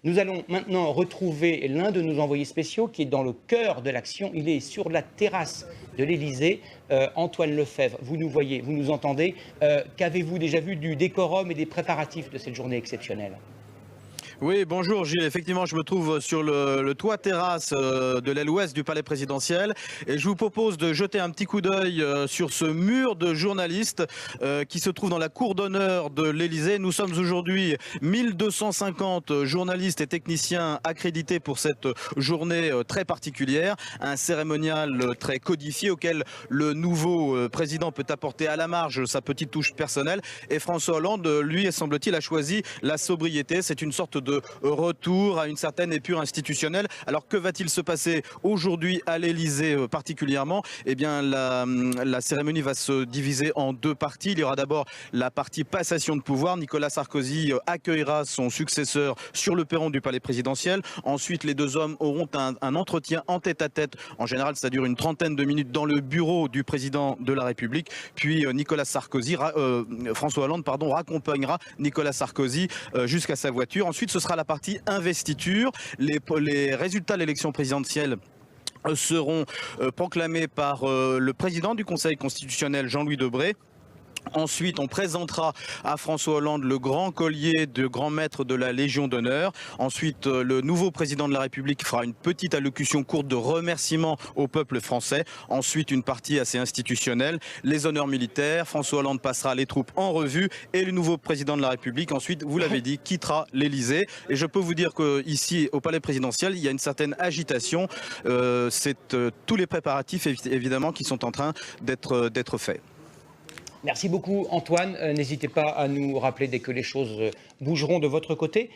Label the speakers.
Speaker 1: Nous allons maintenant retrouver l'un de nos envoyés spéciaux qui est dans le cœur de l'action. Il est sur la terrasse de l'Élysée. Antoine Lefèvre, vous nous voyez, vous nous entendez. Qu'avez-vous déjà vu du décorum et des préparatifs de cette journée exceptionnelle ?
Speaker 2: Oui, bonjour Gilles. Effectivement, je me trouve sur le toit terrasse de l'aile ouest du palais présidentiel et je vous propose de jeter un petit coup d'œil sur ce mur de journalistes qui se trouve dans la cour d'honneur de l'Élysée. Nous sommes aujourd'hui 1250 journalistes et techniciens accrédités pour cette journée très particulière. Un cérémonial très codifié auquel le nouveau président peut apporter à la marge sa petite touche personnelle. Et François Hollande, lui, semble-t-il, a choisi la sobriété. C'est une sorte de retour à une certaine épure institutionnelle. Alors que va-t-il se passer aujourd'hui à l'Élysée particulièrement? Eh bien la cérémonie va se diviser en deux parties. Il y aura d'abord la partie passation de pouvoir. Nicolas Sarkozy accueillera son successeur sur le perron du palais présidentiel. Ensuite, les deux hommes auront un entretien en tête-à-tête. En général, ça dure une trentaine de minutes dans le bureau du président de la République. Puis François Hollande raccompagnera Nicolas Sarkozy jusqu'à sa voiture. Ensuite, ce sera la partie investiture. Les résultats de l'élection présidentielle seront proclamés par le président du Conseil constitutionnel, Jean-Louis Debré. Ensuite, on présentera à François Hollande le grand collier de grand maître de la Légion d'honneur. Ensuite, le nouveau président de la République fera une petite allocution courte de remerciement au peuple français. Ensuite, une partie assez institutionnelle, les honneurs militaires. François Hollande passera les troupes en revue et le nouveau président de la République, ensuite, vous l'avez dit, quittera l'Élysée. Et je peux vous dire qu'ici, au palais présidentiel, il y a une certaine agitation. C'est tous les préparatifs, évidemment, qui sont en train d'être faits.
Speaker 1: Merci beaucoup Antoine. N'hésitez pas à nous rappeler dès que les choses bougeront de votre côté.